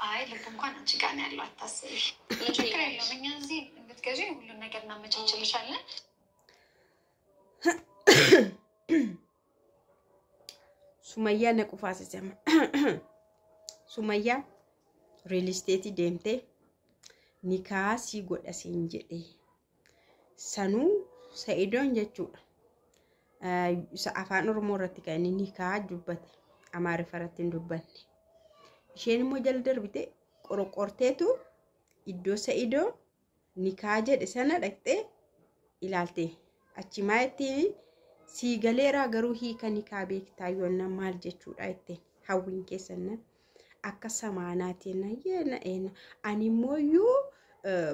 አይ ልብ እንኳን አንቺ ጋር ነው ያለው አታስቢ ችግር የለውም እኛ እዚህ እንድትገዢ ሁሉን ነገር እናመቻችልሻለን ሱመያ ነቁፋስ ሰማ ሱመያ ሪል ስቴት ደምቴ ኒካሲ ጎዳሲን ጀዴ ሰኑ ሰኢዶን ጀቹudha afaan oromoo irratti kan inni nikaa dubbate amaariffaa irratti hin dubbanne isheen immoo jala darbite qorqorteetu iddoo sa'idoo nikaa jedhe sana dhaqxee ilaalte achi maayetti siigaleeraa garuu hiika nikaa beektaa yoonna maal jechuudha itti hawwiin keessan akka samaanaatiin yeena eena ani immoo yuu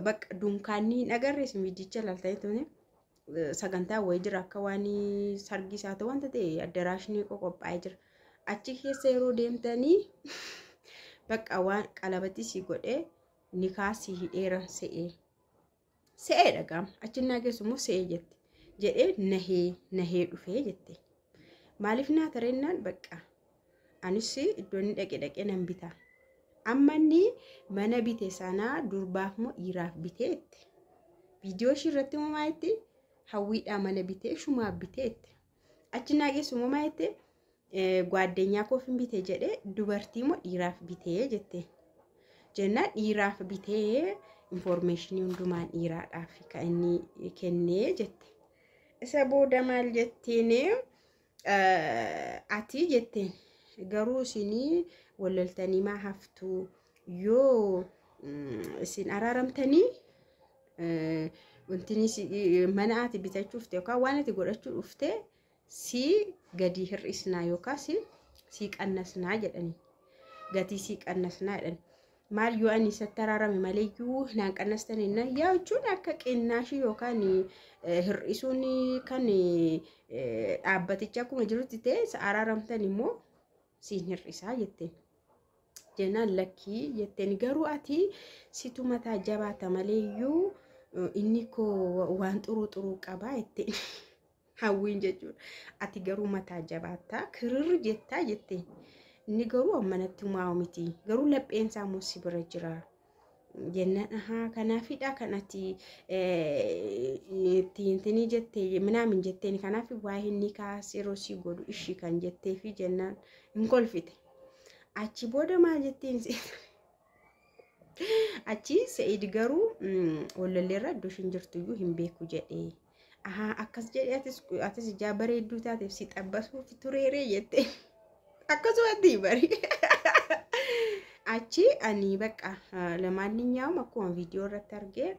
bakka dunkaanni nagarrees miidicha laaltanii sagantaa wayii jira akka waan sargisaa ta'u wanta ta'e addaraashni qophaa'ee jira achi keessa yeroo deemtanii bakka waan qalabatti si godhee nikaa si hidheeran se'ee dhagam achi naageessu immoo se'ee jette jedhee nahee dhufee jette maaliif naa tarennaan bakka anis iddoon dhaqee nan bita ammanni mana bite sanaa durbaaf moo dhiiraaf biteetti viidiyoo shirratti moo maayitti hawwiidhaa mana bitee shumaaf biteetti achi naageessu moo maayitti ጓደኛ ኮፍን ቢቴ ጀዴ ዱበርቲ ሞ ዲራፍ ቢቴ ጀቴ ጀና ዲራፍ ቢቴ ኢንፎርሜሽን ይንዱማን ዲራዳፍ ከእኒ ከኔ ጀቴ እሰቦደ ማል ጀቴኔ አቲ ጀቴ ገሩ ሲኒ ወለልተኒ ማ ሀፍቱ ዮ ሲን አራረምተኒ ወንትኒ መናአት ቢታችሁ ፍቴ ካ ዋነት ጎዳችሁ ኡፍቴ si gadi hir'isna yookaas si qannasna jedhani gati si qannasna jedhan maal yoo ani sattararame maleeyyuu naan qannastaniina yaa jechuun akka qinnaashii yookaan hir'isuun kan dhaabbaticha akkuma jirutti ta'e sa'araramtan immoo siin hir'isaa jetteen jennaan lakkii jetteen garuu ati situ mataa jabaata maleeyyuu inni koo waan xuru qabaa jetteen hawwiin jechuudha ati garuu mataa jabaata kirir jettaa jette inni garuu ammanatti maa'u miti garuu lapheensaa muusi bira jira jennaan kanaafidha kanatti tiintini jette minaamin jetteen kanaaf waa inni kaasiroo si godhu ishii kan jettee fi jennaan hin kolfite achi booda maal jetteen achi Sa'iid garuu wallalleerra iddoo shin jirtuyyuu hin beeku jedhee akkas jedhee atis jaabare hedduu taateef si xabbasuuf tureeree jette akkasumatti bari achi ani bakka lamaanniyaam akkuma viidiyoo irratti argee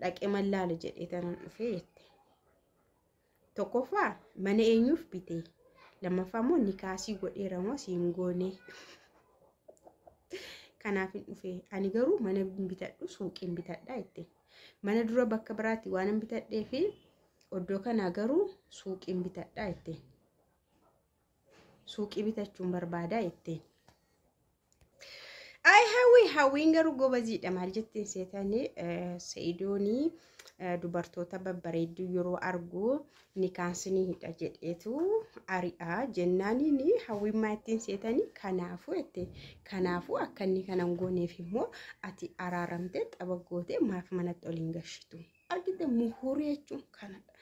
dhaqee mallaala jedhee tanan dhufee jette tokkoffaa mana eenyuuf bitee lammaffaa immoo nikaasii godheera moo siin goone kanaaf dhufee ani garuu mana bitadhu suuqiin bitadhaa jette mana dura bakka biraatti waan bitadhee fi oddoo kana garuu suuqiin bitadhaa jette suuqii bitachuun barbaadaa jette ay hawwiin garuu gobaziidha maal jettiin seetanii Sa'iidoonii dubartoota babbareedduu yeroo argu nikaansini hidha jedheetu ari'aa jennaaniin hawwiin maattiin seetanii kanaafu jette kanaafu akka inni kanan gooneef immoo ati araaramtee xabaggootee maaf manatti oliin gashitu argite muhuur jechuun kanadha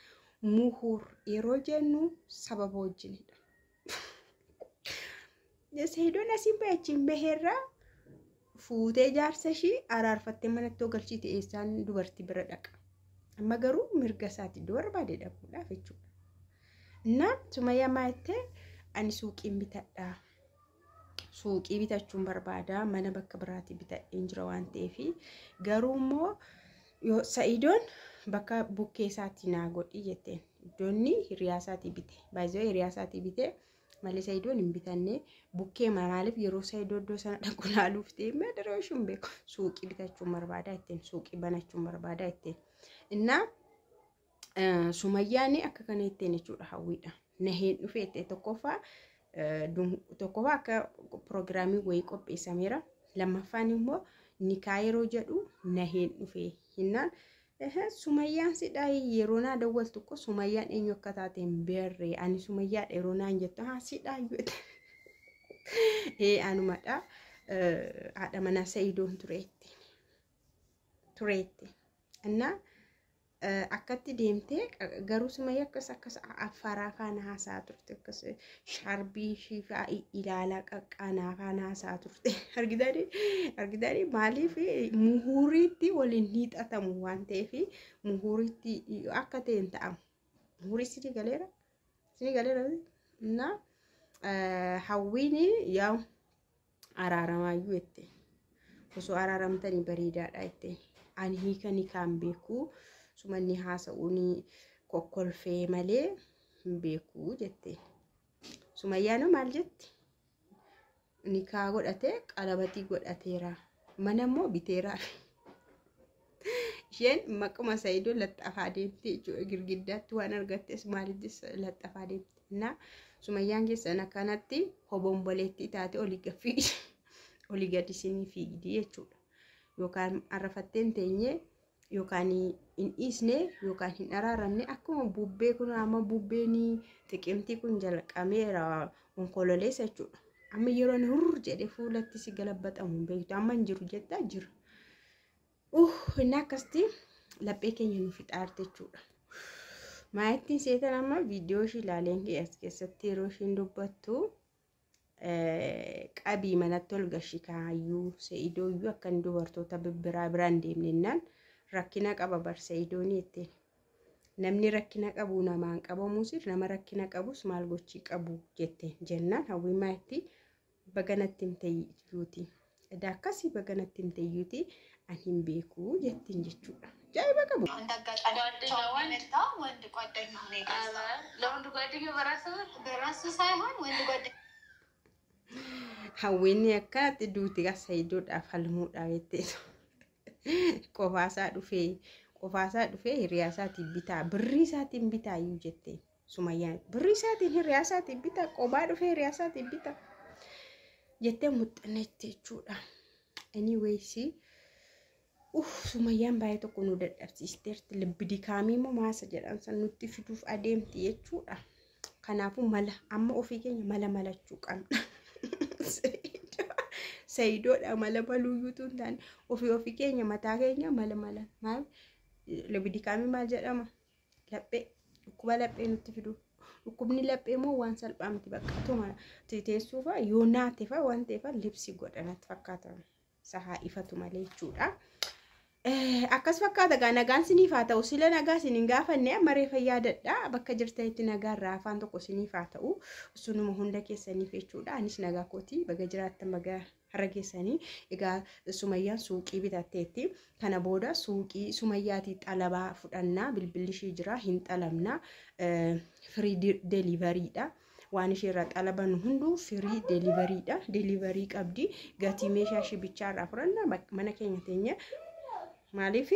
muhuur yeroo jennu sababa wajjinidha Sa'iidoon asiin bayachiin baheerraa fuutee jaarsa ishii araarfattee manatti ogalchite eessaan dubartii bira dhaqa amma garuu mirga isaati barbaade dhabuudhaaf jechuudha na Sumayyaa maattee ani suuqiin bitadhaa suuqii bitachuun barbaada mana bakka biraatti bitadheen jira waan ta'eef garuu immoo yoo Sa'iidoon bakka bukkee isaatti naa godhi jetteen iddoonni hiriyaasaati bite baay'ee hiriyaasaati bite malee Sa'iidoon hin bitanne bukkee maaliif yeroo Sa'iidoo iddoo sana dhaqu laaluuf ta'e madaroo shun beeku suuqii bitachuun barbaada jetteen suuqii banachuun barbaada jetteen inna Sumayyaan akka kana jetteen jechuudha hawwiidha naheen dhufeette tokkoffaa akka piroogiraamii wayii qopheessameera lammaffaan immoo nikaa yeroo jedhu naheen dhufee hinnaan Sumayyaan sidhaa yeroo naa dawwaltu ko Sumayyaan eenyu akka taateen beerree ani Sumayyaa yeroo naan jettu sidhaa anuma haadha manaa Sa'iidoon tureetti. Innaa akkatti deemtee garuu Sumayyaa akkas Affaar afaan haasaa turte akkas sharbii shiifaa ilaalaa qaqqaanaa afaan haasaa turte argitanii maaliif muhuriitti waliin hiixatamu waan ta'eef muhuriitti akka ta'een ta'amu muhurii sini galeera na hawwiin yaa araaramayyuu jette osoo araaramtanii bareedaadha jette ani hiikanii kan beeku sumanni haasa'uuni kokkolfee malee hin beeku jette. Sumayyaan maal jetti? Nikaa godhatee qalabatii godhateera. Mana immoo biteera. Isheen maquma Sa'iidoo laxxafaa deemte jechuudha. Girgiddaatti waan argattes maalittis laxxafaa deemte. Na Sumayyaan keessan akkanatti hobomboleetti taate olii gadi isinii fiigdi jechuudha. Yookaan arrafatteen teenyee yookaan hin dhiisne yookaan hin araaramne akkuma bubbee kun amma bubbeen xiqimtii kun jalqameera onkololeessa jechuudha. Amma yeroo hurr jedhee fuulatti si galabbatamu beektu amma hin jiru jettaa jira. Inni akkasti laphee keenya nu fixaarte jechuudha. Maayittiin seetan amma viidiyoo ishii ilaaleen keessatti yeroo ishiin dubbattu qabii manatti ol gashi kaayyuu Sa'iidooyyuu akka dubartoota biraan deemnennaan rakkina qaba Sa'iidoon jette. Namni rakkina qabu namaan qabamuus nama rakkina qabus maal gochii qabu jette jennaan hawwii maayitti baganatti himteeyyuuti. Akkasii baganatti himteeyyuuti ani hin beeku jettiin jechuudha. Jaayiba qabu. Hawwiin akkatti duuti Sa'iidoodhaaf falmuudhaaf jettee qofaasaa dhufee hiriyaa isaatiin bitaa birrii isaatiin bitaa iyyuu jette Sumayyaan birrii isaatiin hiriyaa isaatiin bitaa qophaa dhufee hiriyaa isaatiin bitaa jettee muuxanneetti jechuudha. Anyways Sumayyaan baay'ee tokko nu dadhabsiisteerti libbi dikaamii moo maasa jedhan san nutti fiduuf adeemti jechuudha. Kanaafuu mala amma ofii keenya mala malachuu qabna. Sa'iidoodha mala maluuyyuutu hin taane ofii keenya mataa keenya mala maal libbi dikaamii maal jedhama laphee dhukkuba laphee nutti fidu dhukkubni laphee moo waan salphaa miti bakka tuma teessuufa yoo naatefa waan ta'eef libsi godhanatti fakkaata sahaa ifatu malee jechuudha. Akkas fakkaata gaa nagaan siniif haa ta'u sila nagaa siniin gaafanne maree fayyaa dadhaa bakka jirtanitti nagaa irraa afaan tokko siniif haa ta'u sunuma hunda keessaniif jechuudha. Anis nagaa kootii baga jiraattan baga har'a keessanii egaa Sumayyaan suuqii bitatteetti kana booda suuqii Sumayyaatii xalabaa fudhannaa bilbilli ishee jira hin xalamna firii deelivariidha. Waan isheerraa xalaban hunduu firii deelivariidha. Deelivarii qabdi gatii meeshaa ishee bichaarraa fudhanna mana keenya teenya maaliif